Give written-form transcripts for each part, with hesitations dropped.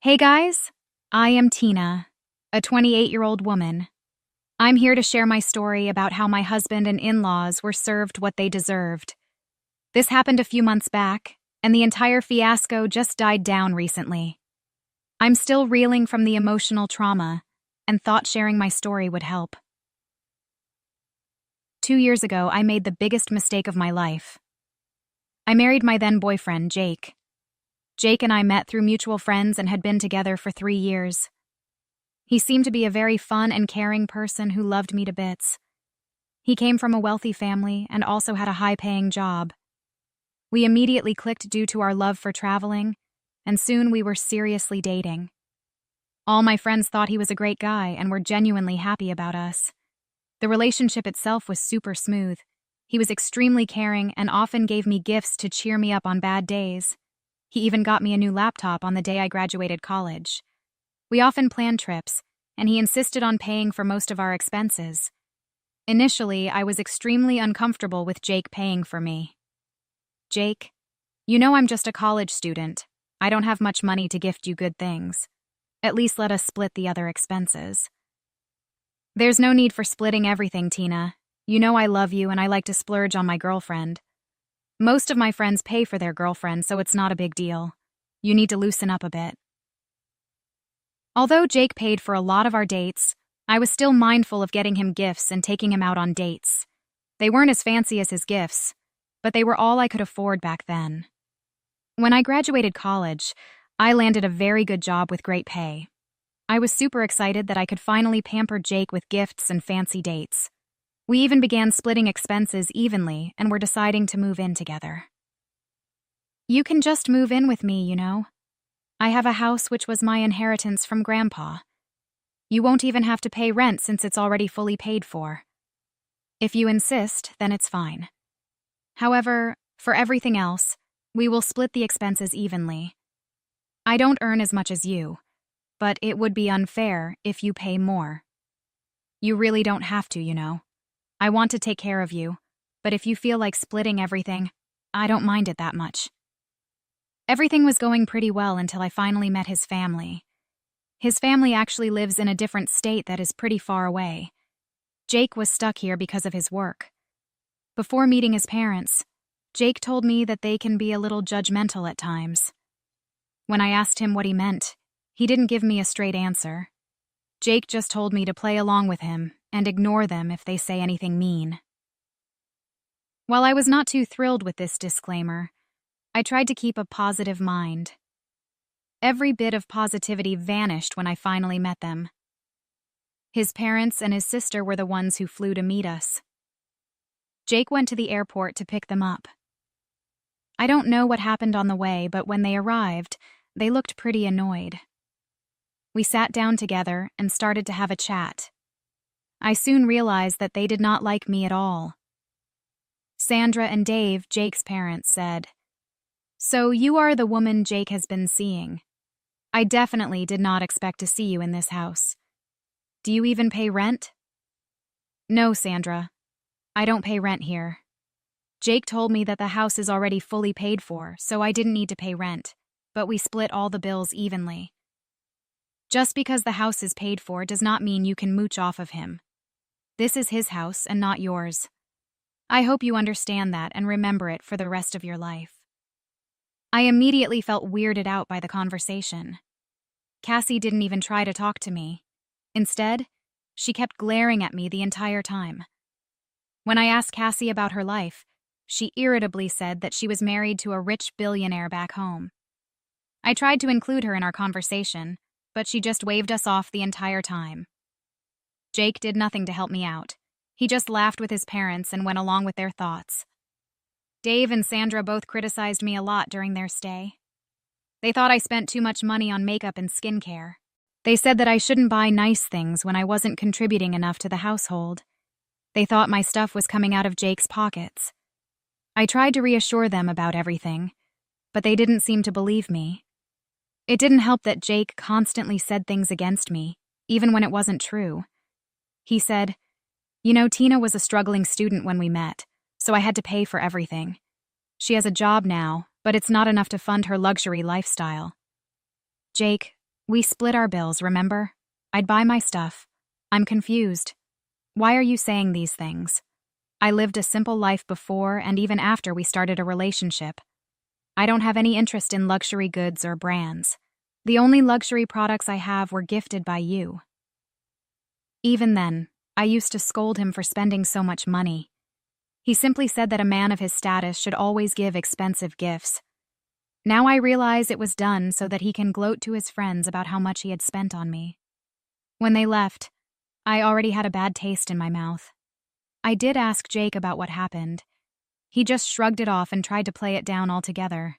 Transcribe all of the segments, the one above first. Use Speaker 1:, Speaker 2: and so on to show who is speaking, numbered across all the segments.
Speaker 1: Hey guys, I am Tina, a 28-year-old woman. I'm here to share my story about how my husband and in-laws were served what they deserved. This happened a few months back, and the entire fiasco just died down recently. I'm still reeling from the emotional trauma, and thought sharing my story would help. 2 years ago, I made the biggest mistake of my life. I married my then-boyfriend, Jake. Jake and I met through mutual friends and had been together for 3 years. He seemed to be a very fun and caring person who loved me to bits. He came from a wealthy family and also had a high-paying job. We immediately clicked due to our love for traveling, and soon we were seriously dating. All my friends thought he was a great guy and were genuinely happy about us. The relationship itself was super smooth. He was extremely caring and often gave me gifts to cheer me up on bad days. He even got me a new laptop on the day I graduated college. We often planned trips, and he insisted on paying for most of our expenses. Initially, I was extremely uncomfortable with Jake paying for me. Jake, you know I'm just a college student. I don't have much money to gift you good things. At least let us split the other expenses. There's no need for splitting everything, Tina. You know I love you and I like to splurge on my girlfriend. Most of my friends pay for their girlfriends, so it's not a big deal. You need to loosen up a bit. Although Jake paid for a lot of our dates, I was still mindful of getting him gifts and taking him out on dates. They weren't as fancy as his gifts, but they were all I could afford back then. When I graduated college, I landed a very good job with great pay. I was super excited that I could finally pamper Jake with gifts and fancy dates. We even began splitting expenses evenly and were deciding to move in together. You can just move in with me, you know. I have a house which was my inheritance from Grandpa. You won't even have to pay rent since it's already fully paid for. If you insist, then it's fine. However, for everything else, we will split the expenses evenly. I don't earn as much as you, but it would be unfair if you pay more. You really don't have to, you know. I want to take care of you, but if you feel like splitting everything, I don't mind it that much. Everything was going pretty well until I finally met his family. His family actually lives in a different state that is pretty far away. Jake was stuck here because of his work. Before meeting his parents, Jake told me that they can be a little judgmental at times. When I asked him what he meant, he didn't give me a straight answer. Jake just told me to play along with him and ignore them if they say anything mean. While I was not too thrilled with this disclaimer, I tried to keep a positive mind. Every bit of positivity vanished when I finally met them. His parents and his sister were the ones who flew to meet us. Jake went to the airport to pick them up. I don't know what happened on the way, but when they arrived, they looked pretty annoyed. We sat down together and started to have a chat. I soon realized that they did not like me at all. Sandra and Dave, Jake's parents, said, "So you are the woman Jake has been seeing. I definitely did not expect to see you in this house. Do you even pay rent?" "No, Sandra. I don't pay rent here. Jake told me that the house is already fully paid for, so I didn't need to pay rent, but we split all the bills evenly. Just because the house is paid for does not mean you can mooch off of him. This is his house and not yours. I hope you understand that and remember it for the rest of your life." I immediately felt weirded out by the conversation. Cassie didn't even try to talk to me. Instead, she kept glaring at me the entire time. When I asked Cassie about her life, she irritably said that she was married to a rich billionaire back home. I tried to include her in our conversation, but she just waved us off the entire time. Jake did nothing to help me out. He just laughed with his parents and went along with their thoughts. Dave and Sandra both criticized me a lot during their stay. They thought I spent too much money on makeup and skincare. They said that I shouldn't buy nice things when I wasn't contributing enough to the household. They thought my stuff was coming out of Jake's pockets. I tried to reassure them about everything, but they didn't seem to believe me. It didn't help that Jake constantly said things against me, even when it wasn't true. He said, "You know, Tina was a struggling student when we met, so I had to pay for everything. She has a job now, but it's not enough to fund her luxury lifestyle. Jake, We split our bills, remember? I'd buy my stuff. I'm confused. Why are you saying these things? I lived a simple life before and even after we started a relationship. I don't have any interest in luxury goods or brands. The only luxury products I have were gifted by you. Even then, I used to scold him for spending so much money. He simply said that a man of his status should always give expensive gifts. Now I realize it was done so that he can gloat to his friends about how much he had spent on me. When they left, I already had a bad taste in my mouth. I did ask Jake about what happened. He just shrugged it off and tried to play it down altogether.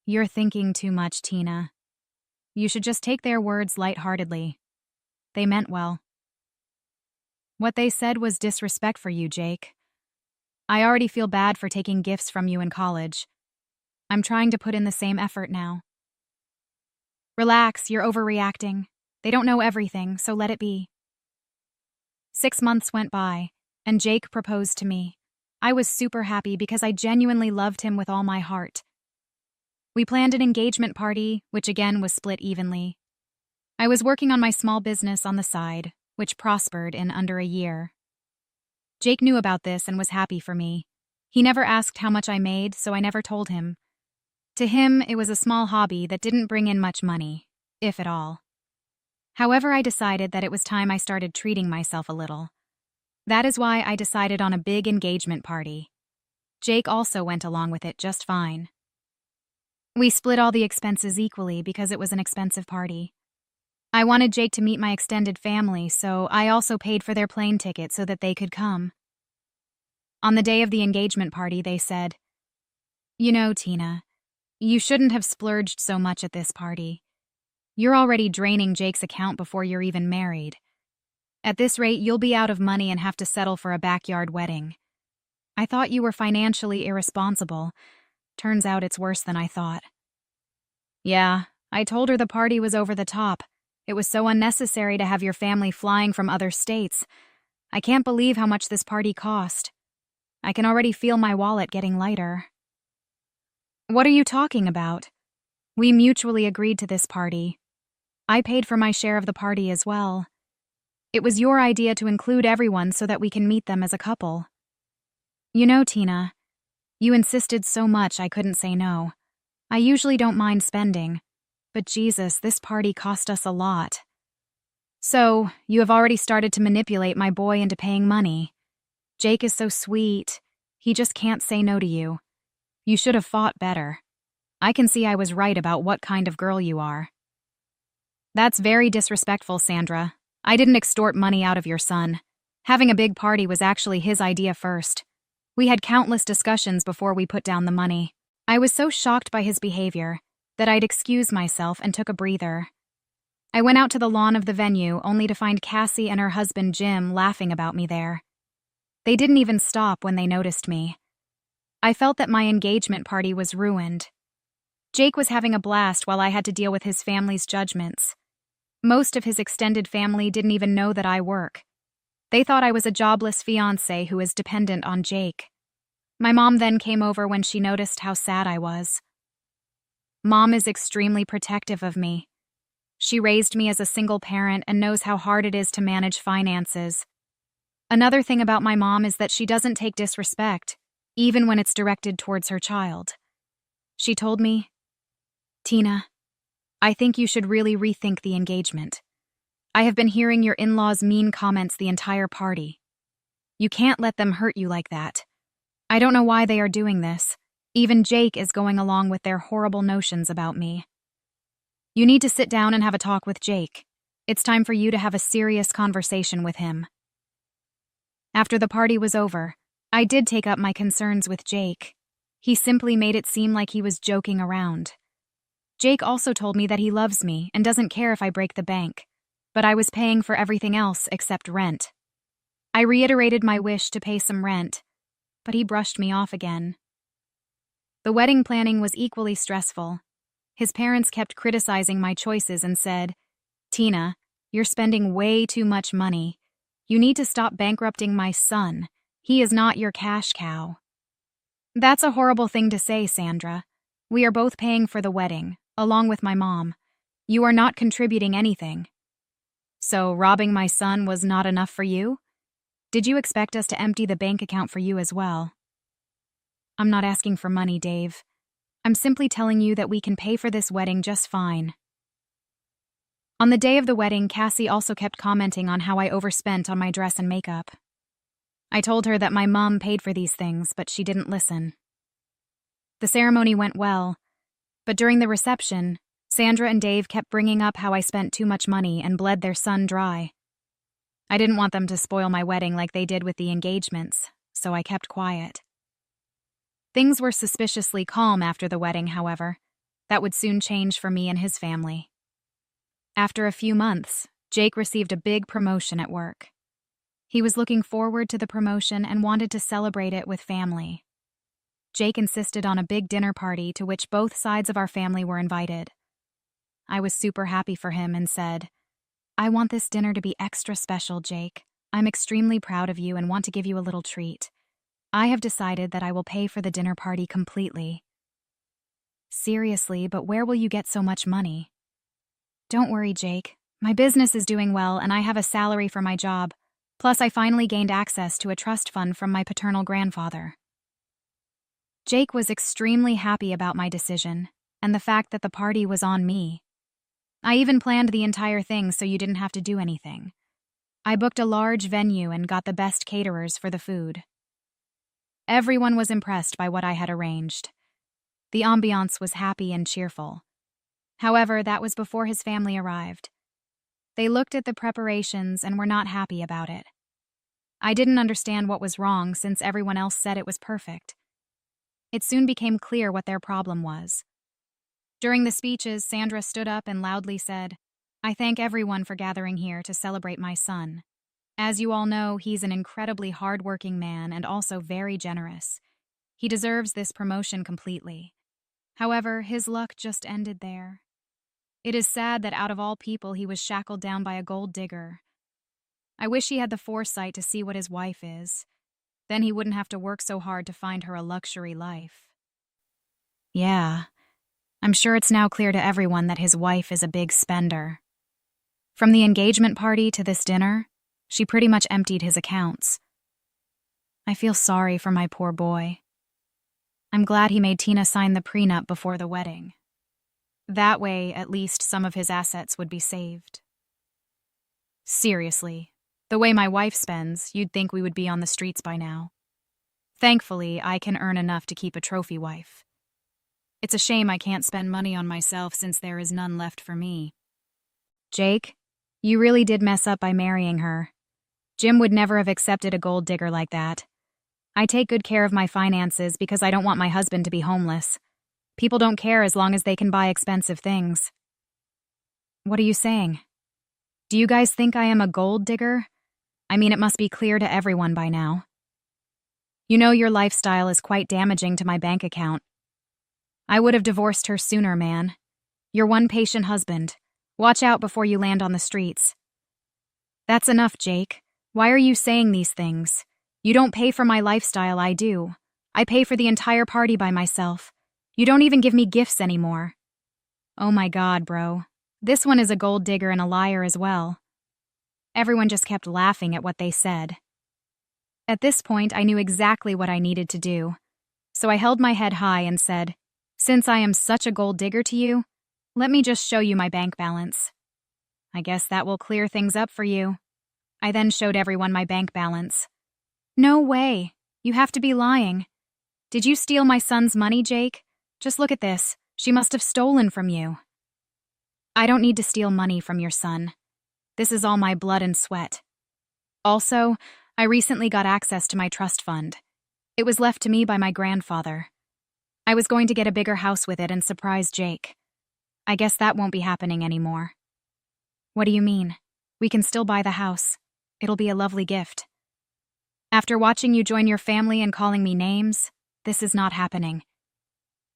Speaker 1: You're thinking too much, Tina. You should just take their words lightheartedly. They meant well. What they said was disrespect for you, Jake. I already feel bad for taking gifts from you in college. I'm trying to put in the same effort now. Relax, you're overreacting. They don't know everything, so let it be. 6 months went by, and Jake proposed to me. I was super happy because I genuinely loved him with all my heart. We planned an engagement party, which again was split evenly. I was working on my small business on the side, which prospered in under a year. Jake knew about this and was happy for me. He never asked how much I made, so I never told him. To him, it was a small hobby that didn't bring in much money, if at all. However, I decided that it was time I started treating myself a little. That is why I decided on a big engagement party. Jake also went along with it just fine. We split all the expenses equally because it was an expensive party. I wanted Jake to meet my extended family, so I also paid for their plane ticket so that they could come. On the day of the engagement party, they said, "You know, Tina, you shouldn't have splurged so much at this party. You're already draining Jake's account before you're even married. At this rate, you'll be out of money and have to settle for a backyard wedding. I thought you were financially irresponsible. Turns out it's worse than I thought." Yeah, I told her the party was over the top. It was so unnecessary to have your family flying from other states. I can't believe how much this party cost. I can already feel my wallet getting lighter. What are you talking about? We mutually agreed to this party. I paid for my share of the party as well. It was your idea to include everyone so that we can meet them as a couple. You know, Tina, you insisted so much I couldn't say no. I usually don't mind spending, but Jesus, this party cost us a lot. So, you have already started to manipulate my boy into paying money. Jake is so sweet. He just can't say no to you. You should have fought better. I can see I was right about what kind of girl you are. That's very disrespectful, Sandra. I didn't extort money out of your son. Having a big party was actually his idea first. We had countless discussions before we put down the money. I was so shocked by his behavior that I'd excused myself and took a breather. I went out to the lawn of the venue only to find Cassie and her husband Jim laughing about me there. They didn't even stop when they noticed me. I felt that my engagement party was ruined. Jake was having a blast while I had to deal with his family's judgments. Most of his extended family didn't even know that I work. They thought I was a jobless fiancé who is dependent on Jake. My mom then came over when she noticed how sad I was. Mom is extremely protective of me. She raised me as a single parent and knows how hard it is to manage finances. Another thing about my mom is that she doesn't take disrespect, even when it's directed towards her child. She told me, "Tina, I think you should really rethink the engagement. I have been hearing your in-laws' mean comments the entire party. You can't let them hurt you like that. I don't know why they are doing this. Even Jake is going along with their horrible notions about me. You need to sit down and have a talk with Jake. It's time for you to have a serious conversation with him." After the party was over, I did take up my concerns with Jake. He simply made it seem like he was joking around. Jake also told me that he loves me and doesn't care if I break the bank, but I was paying for everything else except rent. I reiterated my wish to pay some rent, but he brushed me off again. The wedding planning was equally stressful. His parents kept criticizing my choices and said, "Tina, you're spending way too much money. You need to stop bankrupting my son. He is not your cash cow." That's a horrible thing to say, Sandra. We are both paying for the wedding, along with my mom. You are not contributing anything. So, robbing my son was not enough for you? Did you expect us to empty the bank account for you as well? I'm not asking for money, Dave. I'm simply telling you that we can pay for this wedding just fine. On the day of the wedding, Cassie also kept commenting on how I overspent on my dress and makeup. I told her that my mom paid for these things, but she didn't listen. The ceremony went well, but during the reception, Sandra and Dave kept bringing up how I spent too much money and bled their son dry. I didn't want them to spoil my wedding like they did with the engagements, so I kept quiet. Things were suspiciously calm after the wedding, however. That would soon change for me and his family. After a few months, Jake received a big promotion at work. He was looking forward to the promotion and wanted to celebrate it with family. Jake insisted on a big dinner party to which both sides of our family were invited. I was super happy for him and said, "I want this dinner to be extra special, Jake. I'm extremely proud of you and want to give you a little treat. I have decided that I will pay for the dinner party completely." "Seriously, but where will you get so much money?" "Don't worry, Jake. My business is doing well and I have a salary for my job. Plus, I finally gained access to a trust fund from my paternal grandfather." Jake was extremely happy about my decision and the fact that the party was on me. I even planned the entire thing so you didn't have to do anything. I booked a large venue and got the best caterers for the food. Everyone was impressed by what I had arranged. The ambiance was happy and cheerful. However, that was before his family arrived. They looked at the preparations and were not happy about it. I didn't understand what was wrong since everyone else said it was perfect. It soon became clear what their problem was. During the speeches, Sandra stood up and loudly said, "I thank everyone for gathering here to celebrate my son. As you all know, he's an incredibly hardworking man and also very generous. He deserves this promotion completely. However, his luck just ended there. It is sad that out of all people he was shackled down by a gold digger. I wish he had the foresight to see what his wife is. Then he wouldn't have to work so hard to find her a luxury life." Yeah, I'm sure it's now clear to everyone that his wife is a big spender. From the engagement party to this dinner, she pretty much emptied his accounts. I feel sorry for my poor boy. I'm glad he made Tina sign the prenup before the wedding. That way, at least some of his assets would be saved. Seriously, the way my wife spends, you'd think we would be on the streets by now. Thankfully, I can earn enough to keep a trophy wife. It's a shame I can't spend money on myself since there is none left for me. Jake, you really did mess up by marrying her. Jim would never have accepted a gold digger like that. I take good care of my finances because I don't want my husband to be homeless. People don't care as long as they can buy expensive things. What are you saying? Do you guys think I am a gold digger? I mean, it must be clear to everyone by now. You know your lifestyle is quite damaging to my bank account. I would have divorced her sooner, man. Your one patient husband. Watch out before you land on the streets. That's enough, Jake. Why are you saying these things? You don't pay for my lifestyle, I do. I pay for the entire party by myself. You don't even give me gifts anymore. Oh my God, bro. This one is a gold digger and a liar as well. Everyone just kept laughing at what they said. At this point, I knew exactly what I needed to do. So I held my head high and said, "Since I am such a gold digger to you, let me just show you my bank balance. I guess that will clear things up for you." I then showed everyone my bank balance. No way. You have to be lying. Did you steal my son's money, Jake? Just look at this. She must have stolen from you. I don't need to steal money from your son. This is all my blood and sweat. Also, I recently got access to my trust fund. It was left to me by my grandfather. I was going to get a bigger house with it and surprise Jake. I guess that won't be happening anymore. What do you mean? We can still buy the house. It'll be a lovely gift. After watching you join your family and calling me names, this is not happening.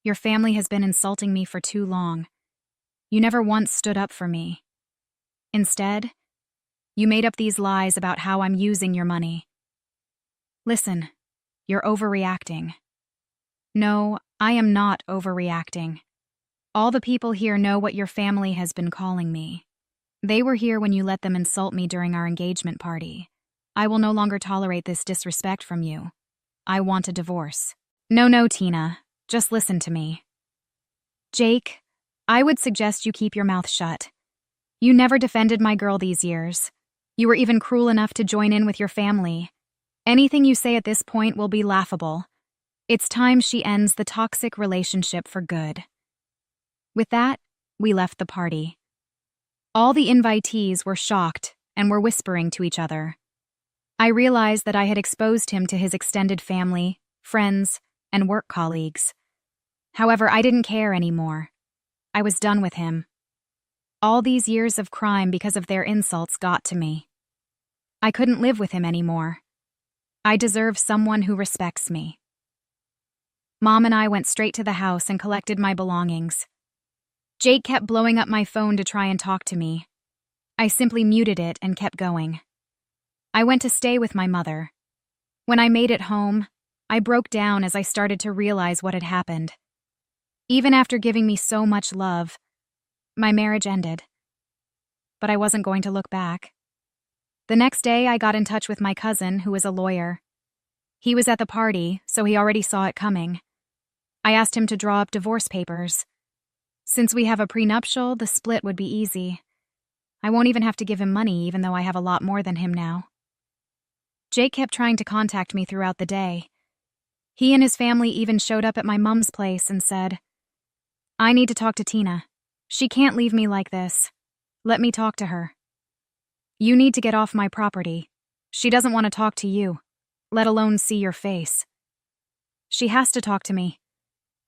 Speaker 1: Your family has been insulting me for too long. You never once stood up for me. Instead, you made up these lies about how I'm using your money. Listen, you're overreacting. No, I am not overreacting. All the people here know what your family has been calling me. They were here when you let them insult me during our engagement party. I will no longer tolerate this disrespect from you. I want a divorce. No, Tina. Just listen to me. Jake, I would suggest you keep your mouth shut. You never defended my girl these years. You were even cruel enough to join in with your family. Anything you say at this point will be laughable. It's time she ends the toxic relationship for good. With that, we left the party. All the invitees were shocked and were whispering to each other. I realized that I had exposed him to his extended family, friends, and work colleagues. However, I didn't care anymore. I was done with him. All these years of crime because of their insults got to me. I couldn't live with him anymore. I deserve someone who respects me. Mom and I went straight to the house and collected my belongings. Jake kept blowing up my phone to try and talk to me. I simply muted it and kept going. I went to stay with my mother. When I made it home, I broke down as I started to realize what had happened. Even after giving me so much love, my marriage ended. But I wasn't going to look back. The next day, I got in touch with my cousin, who is a lawyer. He was at the party, so he already saw it coming. I asked him to draw up divorce papers. Since we have a prenuptial, the split would be easy. I won't even have to give him money, even though I have a lot more than him now. Jake kept trying to contact me throughout the day. He and his family even showed up at my mom's place and said, "I need to talk to Tina. She can't leave me like this. Let me talk to her. You need to get off my property. She doesn't want to talk to you, let alone see your face. She has to talk to me.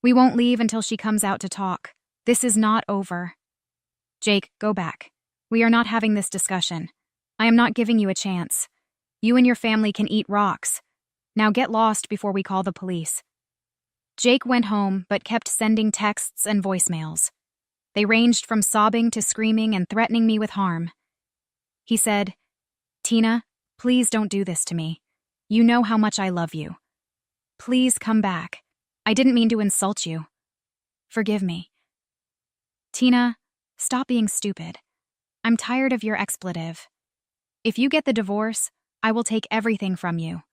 Speaker 1: We won't leave until she comes out to talk. This is not over. Jake, go back. We are not having this discussion. I am not giving you a chance. You and your family can eat rocks. Now get lost before we call the police." Jake went home but kept sending texts and voicemails. They ranged from sobbing to screaming and threatening me with harm. He said, "Tina, please don't do this to me. You know how much I love you. Please come back. I didn't mean to insult you. Forgive me. Tina, stop being stupid. I'm tired of your expletive. If you get the divorce, I will take everything from you.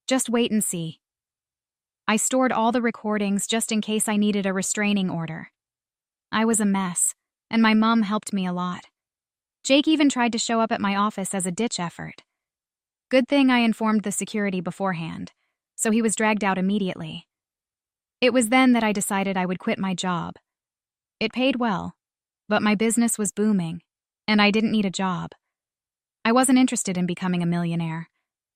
Speaker 1: Just wait and see." I stored all the recordings just in case I needed a restraining order. I was a mess, and my mom helped me a lot. Jake even tried to show up at my office as a ditch effort. Good thing I informed the security beforehand, so he was dragged out immediately. It was then that I decided I would quit my job. It paid well, but my business was booming, and I didn't need a job. I wasn't interested in becoming a millionaire.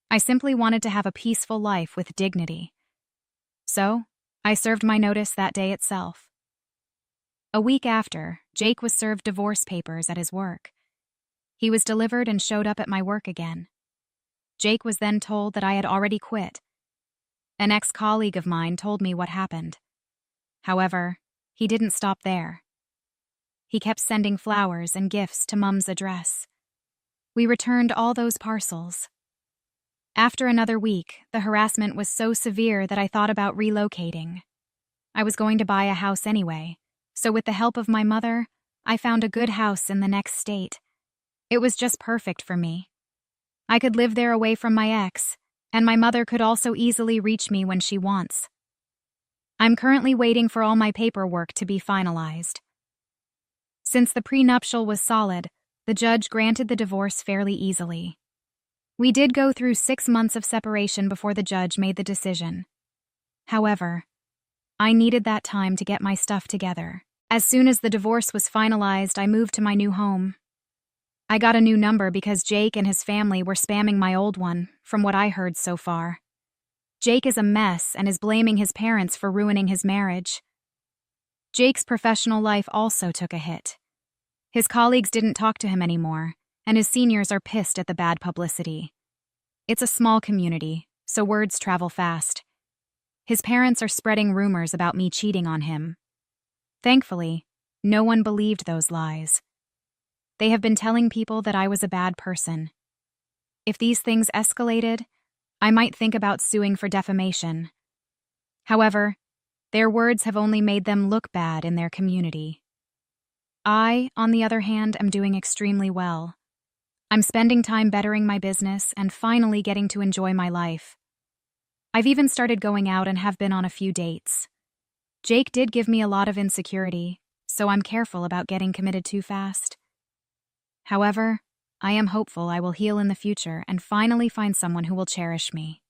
Speaker 1: I simply wanted to have a peaceful life with dignity. So, I served my notice that day itself. A week after, Jake was served divorce papers at his work. He was delivered and showed up at my work again. Jake was then told that I had already quit. An ex-colleague of mine told me what happened. However, he didn't stop there. He kept sending flowers and gifts to Mom's address. We returned all those parcels. After another week, the harassment was so severe that I thought about relocating. I was going to buy a house anyway, so with the help of my mother, I found a good house in the next state. It was just perfect for me. I could live there away from my ex, and my mother could also easily reach me when she wants. I'm currently waiting for all my paperwork to be finalized. Since the prenuptial was solid, the judge granted the divorce fairly easily. We did go through 6 months of separation before the judge made the decision. However, I needed that time to get my stuff together. As soon as the divorce was finalized, I moved to my new home. I got a new number because Jake and his family were spamming my old one, from what I heard so far. Jake is a mess and is blaming his parents for ruining his marriage. Jake's professional life also took a hit. His colleagues didn't talk to him anymore, and his seniors are pissed at the bad publicity. It's a small community, so words travel fast. His parents are spreading rumors about me cheating on him. Thankfully, no one believed those lies. They have been telling people that I was a bad person. If these things escalated, I might think about suing for defamation. However, Their words have only made them look bad in their community. I, on the other hand, am doing extremely well. I'm spending time bettering my business and finally getting to enjoy my life. I've even started going out and have been on a few dates. Jake did give me a lot of insecurity, so I'm careful about getting committed too fast. However, I am hopeful I will heal in the future and finally find someone who will cherish me.